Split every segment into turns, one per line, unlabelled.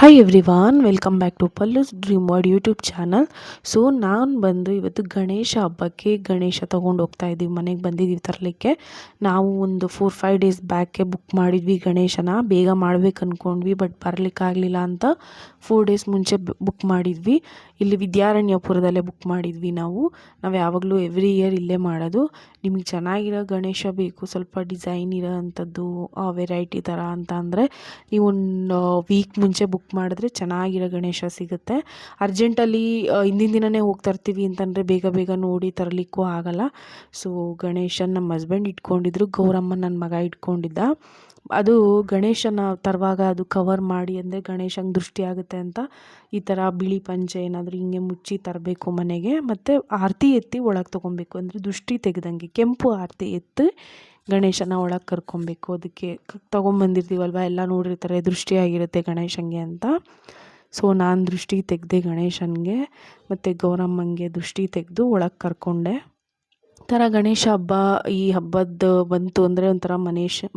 Hi everyone, welcome back to Pallu's dream world YouTube channel. So ನಾನು ಬಂದು ಇವತ್ತು ಗಣೇಶ ಹಬ್ಬಕ್ಕೆ ಗಣೇಶ ತೊಗೊಂಡು ಹೋಗ್ತಾ ಇದ್ದೀವಿ, ಮನೆಗೆ ಬಂದಿದ್ದೀವಿ ತರಲಿಕ್ಕೆ. ನಾವು ಒಂದು 4-5 ಡೇಸ್ ಬ್ಯಾಕೆ ಬುಕ್ ಮಾಡಿದ್ವಿ ಗಣೇಶನ. ಬೇಗ ಮಾಡ್ಬೇಕು ಅಂದ್ಕೊಂಡ್ವಿ, ಬಟ್ ಬರಲಿಕ್ಕಾಗಲಿಲ್ಲ ಅಂತ 4 ಡೇಸ್ ಮುಂಚೆ ಬುಕ್ ಮಾಡಿದ್ವಿ. ಇಲ್ಲಿ ವಿದ್ಯಾರಣ್ಯಪುರದಲ್ಲೇ ಬುಕ್ ಮಾಡಿದ್ವಿ. ನಾವು ಯಾವಾಗಲೂ ಎವ್ರಿ ಇಯರ್ ಇಲ್ಲೇ ಮಾಡೋದು. ನಿಮಗೆ ಚೆನ್ನಾಗಿರೋ ಗಣೇಶ ಬೇಕು, ಸ್ವಲ್ಪ ಡಿಸೈನ್ ಇರೋ ಅಂಥದ್ದು, ವೆರೈಟಿ ಥರ ಅಂತ ಅಂದರೆ ನೀವು ಒಂದು ವೀಕ್ ಮುಂಚೆ ಬುಕ್ ಮಾಡಿದ್ರೆ ಚೆನ್ನಾಗಿರೋ ಗಣೇಶ ಸಿಗುತ್ತೆ. ಅರ್ಜೆಂಟಲ್ಲಿ ಹಿಂದಿನ ದಿನವೇ ಹೋಗಿ ತರ್ತೀವಿ ಅಂತಂದರೆ ಬೇಗ ಬೇಗ ನೋಡಿ ತರಲಿಕ್ಕೂ ಆಗಲ್ಲ. ಸೊ ಗಣೇಶನ ನಮ್ಮ ಹಸ್ಬೆಂಡ್ ಇಟ್ಕೊಂಡಿದ್ರು, ಗೌರಮ್ಮ ನನ್ನ ಮಗ ಇಟ್ಕೊಂಡಿದ್ದ. ಅದು ಗಣೇಶನ ತರುವಾಗ ಅದು ಕವರ್ ಮಾಡಿ, ಅಂದರೆ ಗಣೇಶಂಗೆ ದೃಷ್ಟಿ ಆಗುತ್ತೆ ಅಂತ ಈ ಥರ ಬಿಳಿ ಪಂಚೆ ಏನಾದರೂ ಹಿಂಗೆ ಮುಚ್ಚಿ ತರಬೇಕು ಮನೆಗೆ. ಮತ್ತು ಆರತಿ ಎತ್ತಿ ಒಳಗೆ ತೊಗೊಬೇಕು, ಅಂದರೆ ದೃಷ್ಟಿ ತೆಗೆದಂಗೆ ಕೆಂಪು ಆರತಿ ಎತ್ತಿ ಗಣೇಶನ ಒಳಗೆ ಕರ್ಕೊಬೇಕು. ಅದಕ್ಕೆ ತೊಗೊಂಬಂದಿರ್ತೀವಲ್ವ, ಎಲ್ಲ ನೋಡಿರ್ತಾರೆ ದೃಷ್ಟಿಯಾಗಿರುತ್ತೆ ಗಣೇಶನಿಗೆ ಅಂತ. ಸೊ ನಾನು ದೃಷ್ಟಿ ತೆಗೆದೆ ಗಣೇಶನಿಗೆ, ಮತ್ತು ಗೌರಮ್ಮಂಗೆ ದೃಷ್ಟಿ ತೆಗೆದು ಒಳಗೆ ಕರ್ಕೊಂಡೆ. ಥರ ಗಣೇಶ ಹಬ್ಬ, ಈ ಹಬ್ಬದ್ದು ಬಂತು ಅಂದರೆ ಒಂಥರ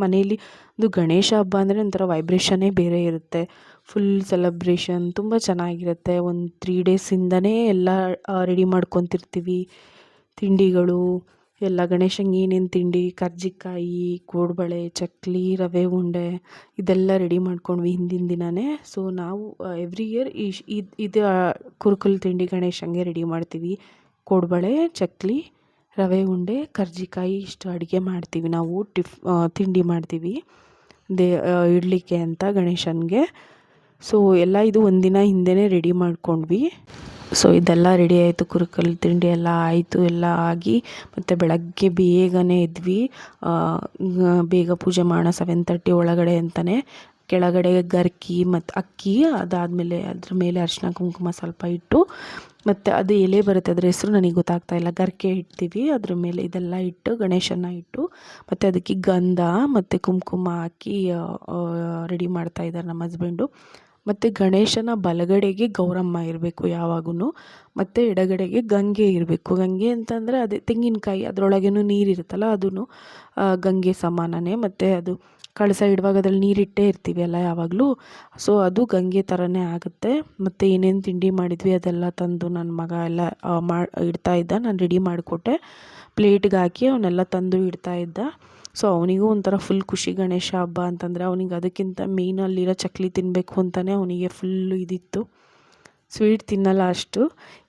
ಮನೆಯಲ್ಲಿ ಇದು ಗಣೇಶ ಹಬ್ಬ ಅಂದರೆ ಒಂಥರ ವೈಬ್ರೇಷನ್ನೇ ಬೇರೆ ಇರುತ್ತೆ. ಫುಲ್ ಸೆಲೆಬ್ರೇಷನ್ ತುಂಬ ಚೆನ್ನಾಗಿರುತ್ತೆ. ಒಂದು 3 ಡೇಸಿಂದನೇ ಎಲ್ಲ ರೆಡಿ ಮಾಡ್ಕೊತಿರ್ತೀವಿ. ತಿಂಡಿಗಳು ಎಲ್ಲ ಗಣೇಶಂಗೆ ಏನೇನು ತಿಂಡಿ, ಕರ್ಜಿಕಾಯಿ, ಕೋಡ್ಬಳೆ, ಚಕ್ಲಿ, ರವೆ ಉಂಡೆ ಇದೆಲ್ಲ ರೆಡಿ ಮಾಡ್ಕೊಂಡ್ವಿ ಹಿಂದಿನ ದಿನವೇ. ಸೊ ನಾವು ಎವ್ರಿ ಇಯರ್ ಇದು ಕುರುಕುಲು ತಿಂಡಿ ಗಣೇಶಂಗೆ ರೆಡಿ ಮಾಡ್ತೀವಿ. ಕೋಡ್ಬಳೆ, ಚಕ್ಲಿ, ರವೆ ಉಂಡೆ, ಕರ್ಜಿಕಾಯಿ ಇಷ್ಟು ಅಡುಗೆ ಮಾಡ್ತೀವಿ ನಾವು. ತಿಂಡಿ ಮಾಡ್ತೀವಿ ಇಡಲಿಕ್ಕೆ ಅಂತ ಗಣೇಶನಿಗೆ. ಸೊ ಎಲ್ಲ ಇದು ಒಂದಿನ ಹಿಂದೆಯೇ ರೆಡಿ ಮಾಡ್ಕೊಂಡ್ವಿ. ಸೊ ಇದೆಲ್ಲ ರೆಡಿ ಆಯಿತು, ಕುರುಕಲು ತಿಂಡಿ ಎಲ್ಲ ಆಯಿತು. ಎಲ್ಲ ಆಗಿ ಮತ್ತು ಬೆಳಗ್ಗೆ ಬೇಗನೆ ಎದ್ವಿ, ಬೇಗ ಪೂಜೆ ಮಾಡೋಣ 7:30 ಒಳಗಡೆ ಅಂತಲೇ. ಕೆಳಗಡೆ ಗರ್ಕಿ ಮತ್ತು ಅಕ್ಕಿ, ಅದಾದಮೇಲೆ ಅದ್ರ ಮೇಲೆ ಅರಿಶಿನ ಕುಂಕುಮ ಸ್ವಲ್ಪ ಇಟ್ಟು, ಮತ್ತು ಅದು ಎಲೆ ಬರುತ್ತೆ, ಅದ್ರ ಹೆಸರು ನನಗೆ ಗೊತ್ತಾಗ್ತಾಯಿಲ್ಲ, ಗರ್ಕೆ ಇಡ್ತೀವಿ ಅದ್ರ ಮೇಲೆ. ಇದೆಲ್ಲ ಇಟ್ಟು ಗಣೇಶನ ಇಟ್ಟು, ಮತ್ತು ಅದಕ್ಕೆ ಗಂಧ ಮತ್ತು ಕುಂಕುಮ ಹಾಕಿ ರೆಡಿ ಮಾಡ್ತಾಯಿದ್ದಾರೆ ನಮ್ಮ ಹಸ್ಬೆಂಡು. ಮತ್ತು ಗಣೇಶನ ಬಲಗಡೆಗೆ ಗೌರಮ್ಮ ಇರಬೇಕು ಯಾವಾಗೂ, ಮತ್ತು ಎಡಗಡೆಗೆ ಗಂಗೆ ಇರಬೇಕು. ಗಂಗೆ ಅಂತಂದರೆ ಅದೇ ತೆಂಗಿನಕಾಯಿ, ಅದರೊಳಗೇನು ನೀರಿರುತ್ತಲ್ಲ, ಅದೂ ಗಂಗೆ ಸಮಾನನೇ. ಮತ್ತು ಅದು ಕಳಸ ಇಡುವಾಗ ಅದ್ರಲ್ಲಿ ನೀರಿಟ್ಟೇ ಇರ್ತೀವಿ ಅಲ್ಲ ಯಾವಾಗಲೂ, ಸೊ ಅದು ಗಂಗೆ ಥರನೇ ಆಗುತ್ತೆ. ಮತ್ತು ಏನೇನು ತಿಂಡಿ ಮಾಡಿದ್ವಿ ಅದೆಲ್ಲ ತಂದು ನನ್ನ ಮಗ ಎಲ್ಲ ಇಡ್ತಾಯಿದ್ದ. ನಾನು ರೆಡಿ ಮಾಡಿಕೊಟ್ಟೆ, ಪ್ಲೇಟ್ಗೆ ಹಾಕಿ ಅವನ್ನೆಲ್ಲ ತಂದು ಇಡ್ತಾಯಿದ್ದ. ಸೊ ಅವನಿಗೂ ಒಂಥರ ಫುಲ್ ಖುಷಿ ಗಣೇಶ ಹಬ್ಬ ಅಂತಂದರೆ. ಅವನಿಗೆ ಅದಕ್ಕಿಂತ ಮೇಯ್ನಲ್ಲಿರೋ ಚಕ್ಲಿ ತಿನ್ನಬೇಕು ಅಂತಲೇ ಅವನಿಗೆ ಫುಲ್ಲು ಇದಿತ್ತು. ಸ್ವೀಟ್ ತಿನ್ನಲ್ಲ ಅಷ್ಟು,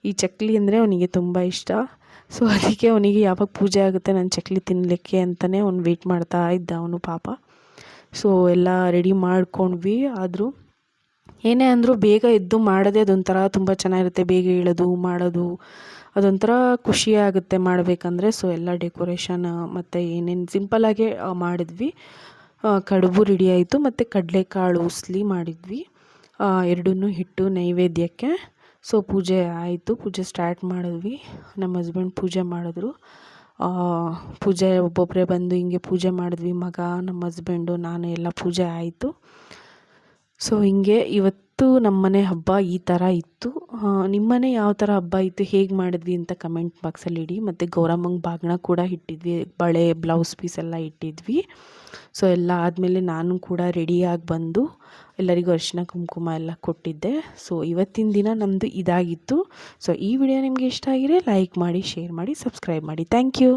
ಈ ಚಕ್ಲಿ ಅಂದರೆ ಅವನಿಗೆ ತುಂಬ ಇಷ್ಟ. ಸೊ ಅದಕ್ಕೆ ಅವನಿಗೆ ಯಾವಾಗ ಪೂಜೆ ಆಗುತ್ತೆ ನಾನು ಚಕ್ಲಿ ತಿನ್ನಲಿಕ್ಕೆ ಅಂತಲೇ ಅವ್ನು ವೆಯ್ಟ್ ಮಾಡ್ತಾ ಇದ್ದ ಅವನು ಪಾಪ. ಸೊ ಎಲ್ಲ ರೆಡಿ ಮಾಡ್ಕೊಂಡ್ವಿ. ಆದರೂ ಏನೇ ಅಂದರೂ ಬೇಗ ಎದ್ದು ಮಾಡೋದೇ ಅದೊಂಥರ ತುಂಬ ಚೆನ್ನಾಗಿರುತ್ತೆ. ಬೇಗ ಹೇಳೋದು ಮಾಡೋದು ಅದೊಂಥರ ಖುಷಿಯಾಗುತ್ತೆ ಮಾಡಬೇಕಂದ್ರೆ. ಸೊ ಎಲ್ಲ ಡೆಕೋರೇಷನ್ ಮತ್ತು ಏನೇನು ಸಿಂಪಲ್ಲಾಗೆ ಮಾಡಿದ್ವಿ. ಕಡುಬು ರೆಡಿ ಆಯಿತು, ಮತ್ತು ಕಡಲೆಕಾಳು ಉಸ್ಲಿ ಮಾಡಿದ್ವಿ, ಎರಡನ್ನೂ ಇಟ್ಟು ನೈವೇದ್ಯಕ್ಕೆ. ಸೊ ಪೂಜೆ ಆಯಿತು, ಪೂಜೆ ಸ್ಟಾರ್ಟ್ ಮಾಡಿದ್ವಿ. ನಮ್ಮ ಹಸ್ಬೆಂಡ್ ಪೂಜೆ ಮಾಡಿದ್ರು. ಪೂಜೆ ಒಬ್ಬೊಬ್ಬರೇ ಬಂದು ಹಿಂಗೆ ಪೂಜೆ ಮಾಡಿದ್ವಿ, ಮಗ, ನಮ್ಮ ಹಸ್ಬೆಂಡು, ನಾನು, ಎಲ್ಲ ಪೂಜೆ ಆಯಿತು. ಸೊ ಹಿಂಗೆ ಇವತ್ತು ನಮ್ಮನೆ ಹಬ್ಬ ಈ ಥರ ಇತ್ತು. ನಿಮ್ಮನೆ ಯಾವ ಥರ ಹಬ್ಬ ಇತ್ತು, ಹೇಗೆ ಮಾಡಿದ್ವಿ ಅಂತ ಕಮೆಂಟ್ ಬಾಕ್ಸಲ್ಲಿ ಇಡಿ. ಮತ್ತು ಗೌರಮ್ಮಂಗೆ ಬಾಗಿನ ಕೂಡ ಇಟ್ಟಿದ್ವಿ, ಬಳೆ, ಬ್ಲೌಸ್ ಪೀಸ್ ಎಲ್ಲ ಇಟ್ಟಿದ್ವಿ. ಸೊ ಎಲ್ಲ ಆದಮೇಲೆ ನಾನು ಕೂಡ ರೆಡಿಯಾಗಿ ಬಂದು ಎಲ್ಲರಿಗೂ ಅರಿಶಿನ ಕುಂಕುಮ ಎಲ್ಲ ಕೊಟ್ಟಿದ್ದೆ. ಸೊ ಇವತ್ತಿನ ದಿನ ನಮ್ಮದು ಇದಾಗಿತ್ತು. ಸೊ ಈ ವಿಡಿಯೋ ನಿಮಗೆ ಇಷ್ಟ ಆಗಿದ್ರೆ ಲೈಕ್ ಮಾಡಿ, ಶೇರ್ ಮಾಡಿ, ಸಬ್ಸ್ಕ್ರೈಬ್ ಮಾಡಿ. Thank you.